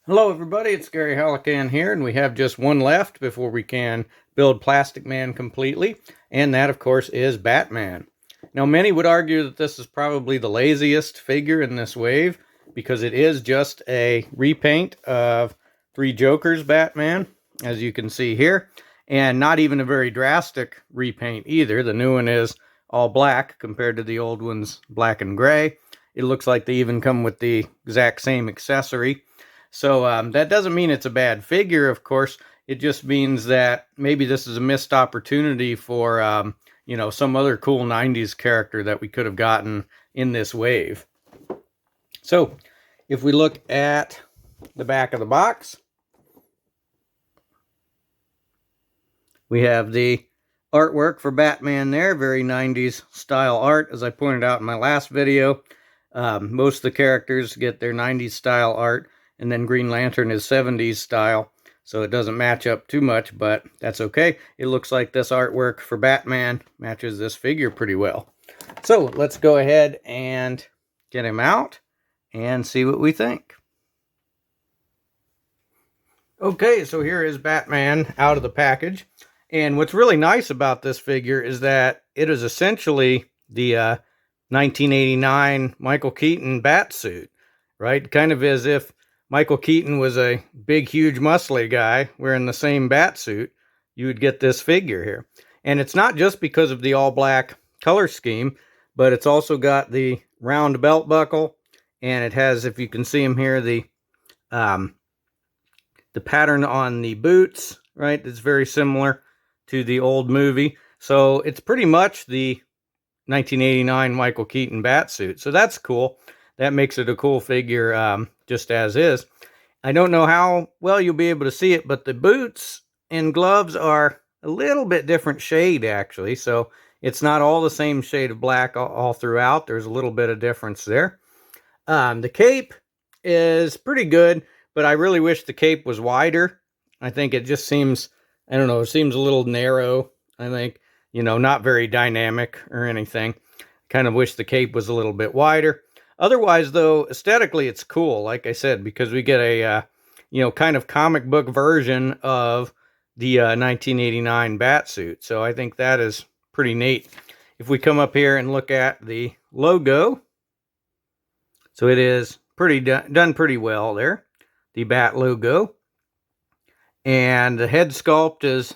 Hello everybody, it's Gary Hallican here, and we have just one left before we can build Plastic Man completely, and that of course is Batman. Now many would argue that this is probably the laziest figure in this wave, because it is just a repaint of Three Jokers Batman, as you can see here, and not even a very drastic repaint either. The new one is all black compared to the old one's black and gray. It looks like they even come with the exact same accessory. So that doesn't mean it's a bad figure, of course. It just means that maybe this is a missed opportunity for, some other cool 90s character that we could have gotten in this wave. So if we look at the back of the box, we have the artwork for Batman there, very 90s style art, as I pointed out in my last video. Most of the characters get their 90s style art, and then Green Lantern is 70s style, so it doesn't match up too much, but that's okay. It looks like this artwork for Batman matches this figure pretty well. So let's go ahead and get him out and see what we think. Okay, so here is Batman out of the package. And what's really nice about this figure is that it is essentially the 1989 Michael Keaton bat suit, right? Kind of as if Michael Keaton was a big, huge, muscly guy wearing the same bat suit, you would get this figure here. And it's not just because of the all-black color scheme, but it's also got the round belt buckle, and it has, if you can see them here, the pattern on the boots, right? It's very similar to the old movie. So it's pretty much the 1989 Michael Keaton bat suit. So that's cool. That makes it a cool figure just as is. I don't know how well you'll be able to see it, but the boots and gloves are a little bit different shade, actually. So it's not all the same shade of black all throughout. There's a little bit of difference there. The cape is pretty good, but I really wish the cape was wider. I think it just seems, I don't know, it seems a little narrow, I think. Not very dynamic or anything. Kind of wish the cape was a little bit wider. Otherwise, though, aesthetically, it's cool, like I said, because we get a, kind of comic book version of the 1989 Batsuit. So I think that is pretty neat. If we come up here and look at the logo, so it is pretty done pretty well there, the Bat logo. And the head sculpt is,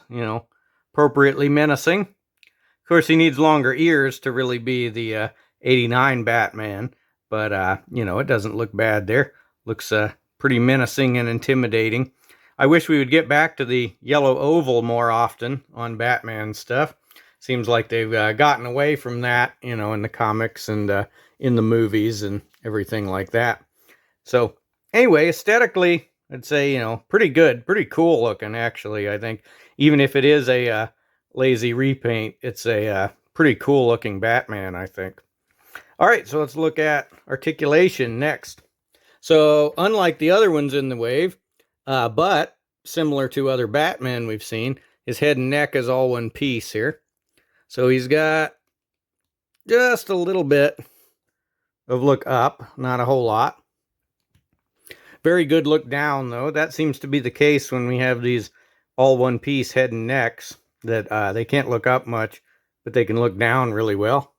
appropriately menacing. Of course, he needs longer ears to really be the 89 Batman. But, it doesn't look bad there. Looks pretty menacing and intimidating. I wish we would get back to the yellow oval more often on Batman stuff. Seems like they've gotten away from that, in the comics and in the movies and everything like that. So, anyway, aesthetically, I'd say, pretty good, pretty cool looking, actually, I think. Even if it is a lazy repaint, it's a pretty cool looking Batman, I think. All right, so let's look at articulation next. So unlike the other ones in the wave, but similar to other Batman we've seen, his head and neck is all one piece here. So he's got just a little bit of look up, not a whole lot. Very good look down, though. That seems to be the case when we have these all one piece head and necks, that they can't look up much, but they can look down really well.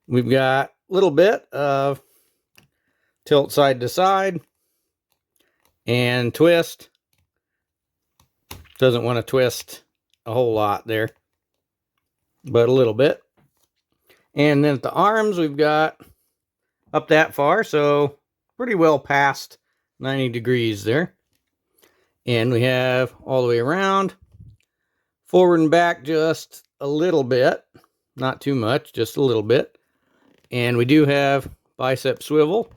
We've got a little bit of tilt side to side and twist. Doesn't want to twist a whole lot there, but a little bit. And then at the arms, we've got up that far, so pretty well past 90 degrees there. And we have all the way around, forward and back just a little bit, not too much, just a little bit. And we do have bicep swivel.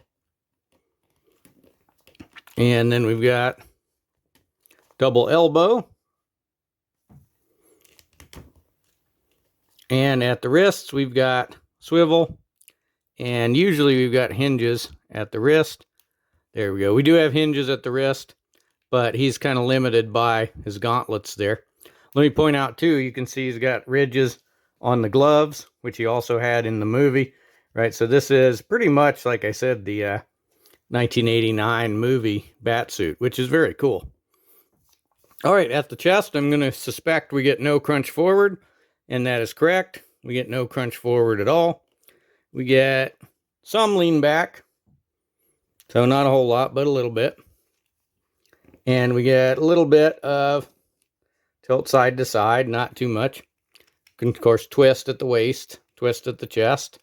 And then we've got double elbow. And at the wrists, we've got swivel. And usually we've got hinges at the wrist. There we go. We do have hinges at the wrist, but he's kind of limited by his gauntlets there. Let me point out, too, you can see he's got ridges on the gloves, which he also had in the movie. Right, so this is pretty much, like I said, the 1989 movie bat suit, which is very cool. All right, at the chest, I'm going to suspect we get no crunch forward, and that is correct. We get no crunch forward at all. We get some lean back, so not a whole lot, but a little bit. And we get a little bit of tilt side to side, not too much. You can, of course, twist at the waist, twist at the chest.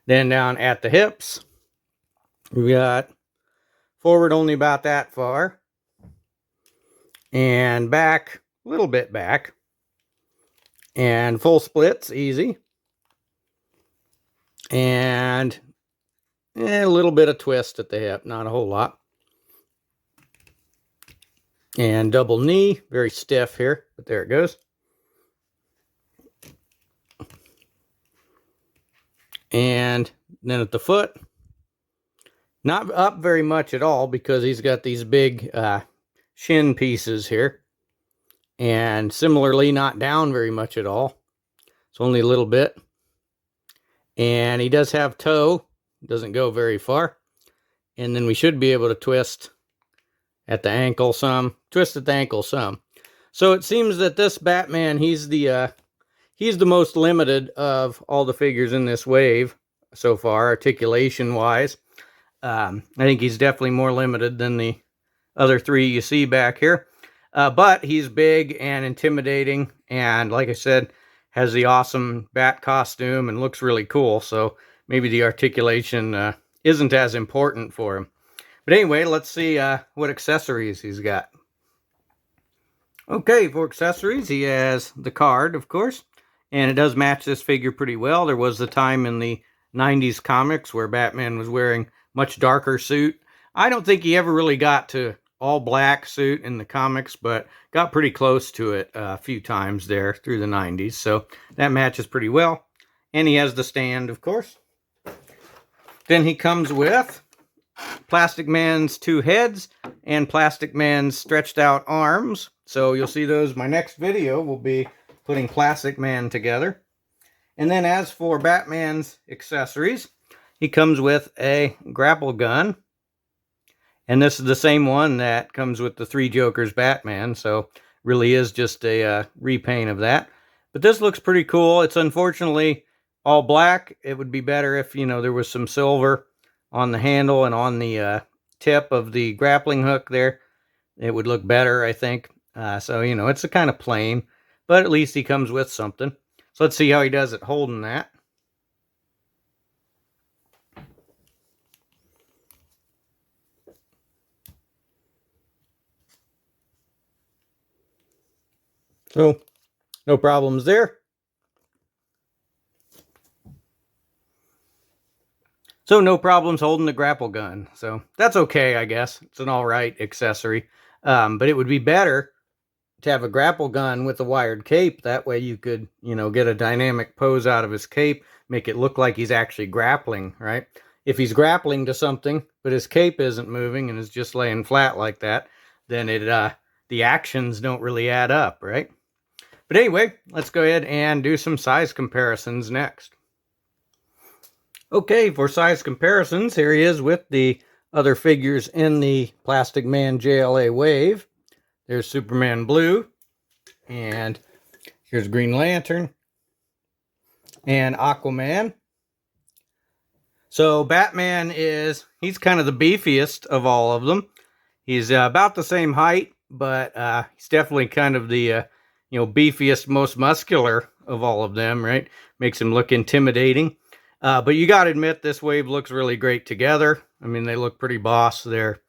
Then down at the hips, we got forward only about that far. And back, a little bit back. And full splits, easy. And a little bit of twist at the hip, not a whole lot. And double knee, very stiff here, but there it goes. And then at the foot, not up very much at all because he's got these big shin pieces here. And similarly, not down very much at all. It's only a little bit. And he does have toe. Doesn't go very far. And then we should be able to twist at the ankle some. Twist at the ankle some. So it seems that this Batman, he's the most limited of all the figures in this wave so far, articulation-wise. I think he's definitely more limited than the other three you see back here. But he's big and intimidating, and like I said, has the awesome bat costume and looks really cool, so maybe the articulation isn't as important for him. But anyway, let's see what accessories he's got. Okay, for accessories, he has the card, of course, and it does match this figure pretty well. There was the time in the 90s comics where Batman was wearing much darker suit. I don't think he ever really got to all black suit in the comics, but got pretty close to it a few times there through the 90s. So that matches pretty well. And he has the stand, of course. Then he comes with Plastic Man's two heads and Plastic Man's stretched out arms. So you'll see those. My next video will be putting Plastic Man together. And then as for Batman's accessories, he comes with a grapple gun. And this is the same one that comes with the Three Jokers Batman, so really is just a repaint of that. But this looks pretty cool. It's unfortunately all black. It would be better if, there was some silver on the handle and on the tip of the grappling hook there. It would look better, I think. So, it's a kind of plain, but at least he comes with something. So let's see how he does at holding that. So, no problems there. So, no problems holding the grapple gun. So, that's okay, I guess. It's an alright accessory. But it would be better to have a grapple gun with a wired cape. That way you could, get a dynamic pose out of his cape, make it look like he's actually grappling, right? If he's grappling to something, but his cape isn't moving and is just laying flat like that, then the actions don't really add up, right? But anyway, let's go ahead and do some size comparisons next. Okay, for size comparisons, here he is with the other figures in the Plastic Man JLA wave. There's Superman Blue, and here's Green Lantern, and Aquaman. So Batman he's kind of the beefiest of all of them. He's about the same height, but he's definitely kind of the beefiest, most muscular of all of them, right? Makes him look intimidating. But you got to admit, this wave looks really great together. I mean, they look pretty boss there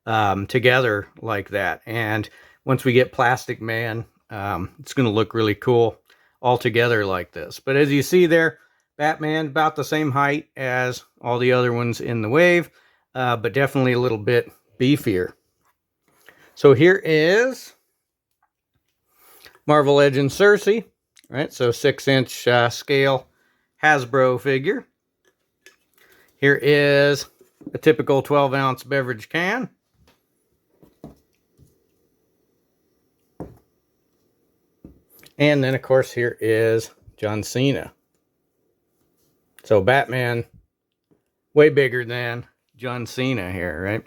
together like that. And once we get Plastic Man, it's going to look really cool all together like this. But as you see there, Batman about the same height as all the other ones in the wave, but definitely a little bit beefier. So here is Marvel Legends Cersei, right? So 6-inch scale Hasbro figure. Here is a typical 12-ounce beverage can. And then, of course, here is John Cena. So Batman, way bigger than John Cena here, right?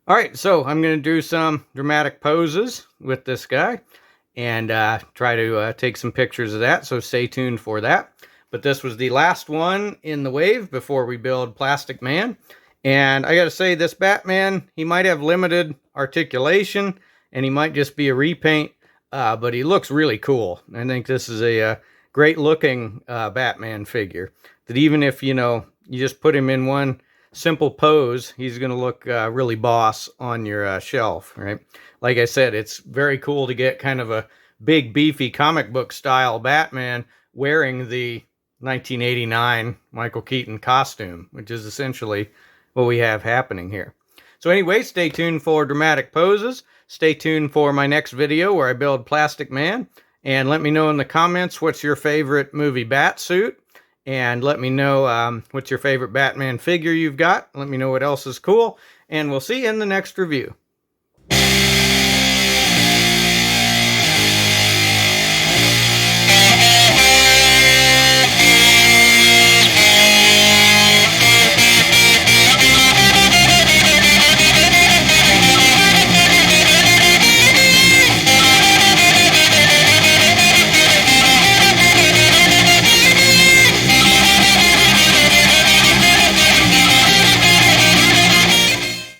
All right, so I'm going to do some dramatic poses with this guy and try to take some pictures of that, so stay tuned for that. But this was the last one in the wave before we build Plastic Man. And I got to say, this Batman, he might have limited articulation, and he might just be a repaint, but he looks really cool. I think this is a great looking Batman figure that even if, you know, you just put him in one simple pose, he's going to look really boss on your shelf, right? Like I said, it's very cool to get kind of a big, beefy comic book style Batman wearing the 1989 Michael Keaton costume, which is essentially what we have happening here. So anyway, stay tuned for dramatic poses. Stay tuned for my next video where I build Plastic Man. And let me know in the comments what's your favorite movie bat suit. And let me know what's your favorite Batman figure you've got. Let me know what else is cool. And we'll see you in the next review.